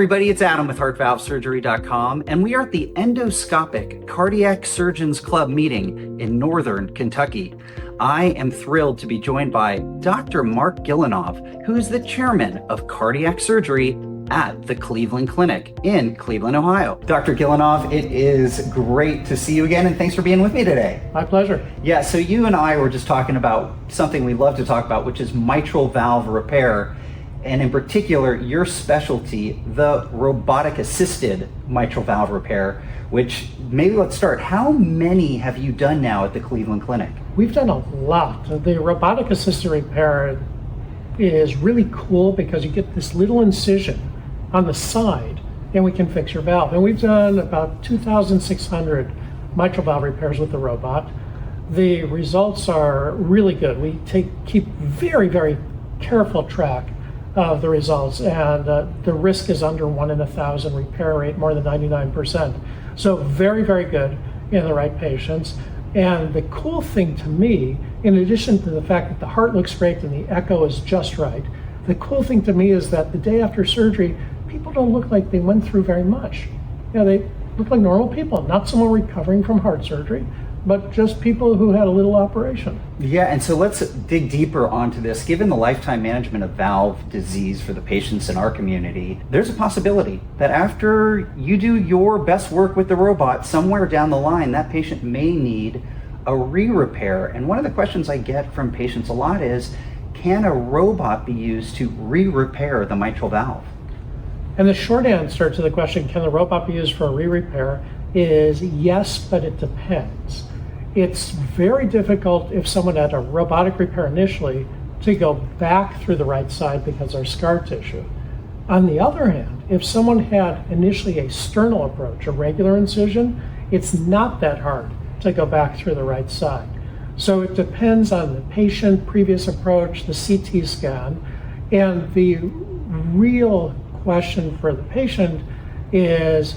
everybody, it's Adam with HeartValveSurgery.com, and we are at the Endoscopic Cardiac Surgeons Club meeting in Northern Kentucky. I am thrilled to be joined by Dr. Marc Gillinov, who is the chairman of cardiac surgery at the Cleveland Clinic in Cleveland, Ohio. Dr. Gillinov, it is great to see you again, and thanks for being with me today. My pleasure. Yeah, so you and I were just talking about something we love to talk about, which is mitral valve repair. And in particular, your specialty, the robotic-assisted mitral valve repair, which maybe let's start. How many have you done now at the Cleveland Clinic? We've done a lot. The robotic-assisted repair is really cool because you get this little incision on the side and we can fix your valve. And we've done about 2,600 mitral valve repairs with the robot. The results are really good. We keep very, very careful track of the results, and the risk is under 1 in 1,000, repair rate more than 99%. So very, very good in the right patients. And the cool thing to me, in addition to the fact that the heart looks great and the echo is just right, the cool thing to me is that the day after surgery, people don't look like they went through very much. You know, they look like normal people, not someone recovering from heart surgery, but just people who had a little operation. Yeah, and so let's dig deeper onto this. Given the lifetime management of valve disease for the patients in our community, there's a possibility that after you do your best work with the robot, somewhere down the line, that patient may need a re-repair. And one of the questions I get from patients a lot is, can a robot be used to re-repair the mitral valve? And the short answer to the question, can the robot be used for a re-repair, is yes, but it depends. It's very difficult if someone had a robotic repair initially to go back through the right side because there's scar tissue. On the other hand, if someone had initially a sternal approach, a regular incision, it's not that hard to go back through the right side. So it depends on the patient, previous approach, the CT scan, and the real question for the patient is,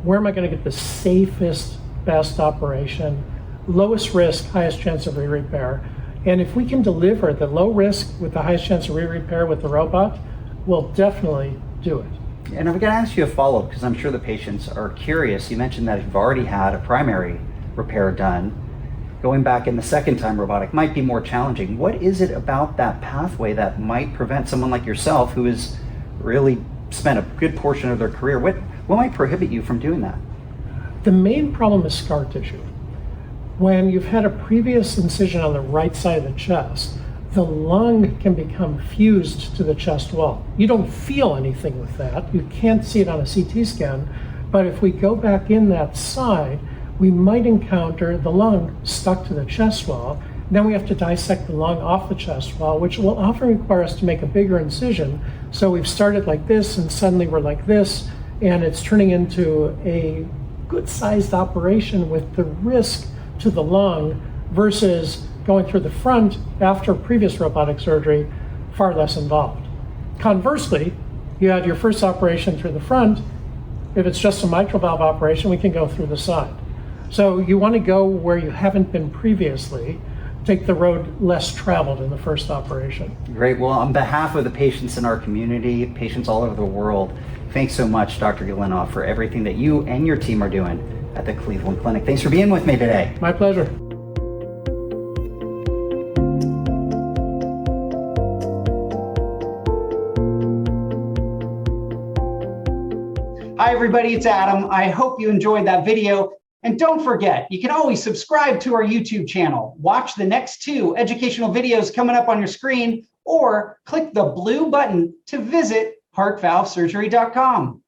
where am I going to get the safest, best operation, lowest risk, highest chance of re-repair? And if we can deliver the low risk with the highest chance of re-repair with the robot, we'll definitely do it. And I'm going to ask you a follow-up because I'm sure the patients are curious. You mentioned that you've already had a primary repair done. Going back in the second time robotic might be more challenging. What is it about that pathway that might prevent someone like yourself who has really spent a good portion of their career? What might prohibit you from doing that? The main problem is scar tissue. When you've had a previous incision on the right side of the chest, the lung can become fused to the chest wall. You don't feel anything with that. You can't see it on a CT scan, but if we go back in that side, we might encounter the lung stuck to the chest wall. Then we have to dissect the lung off the chest wall, which will often require us to make a bigger incision. So we've started like this, and suddenly we're like this, and it's turning into a good-sized operation with the risk to the lung versus going through the front after previous robotic surgery, far less involved. Conversely, you had your first operation through the front. If it's just a mitral valve operation, we can go through the side. So you want to go where you haven't been previously, take the road less traveled in the first operation. Great. Well, on behalf of the patients in our community, patients all over the world, thanks so much, Dr. Gillinov, for everything that you and your team are doing at the Cleveland Clinic. Thanks for being with me today. My pleasure. Hi, everybody. It's Adam. I hope you enjoyed that video. And don't forget, you can always subscribe to our YouTube channel, watch the next 2 educational videos coming up on your screen, or click the blue button to visit HeartValveSurgery.com.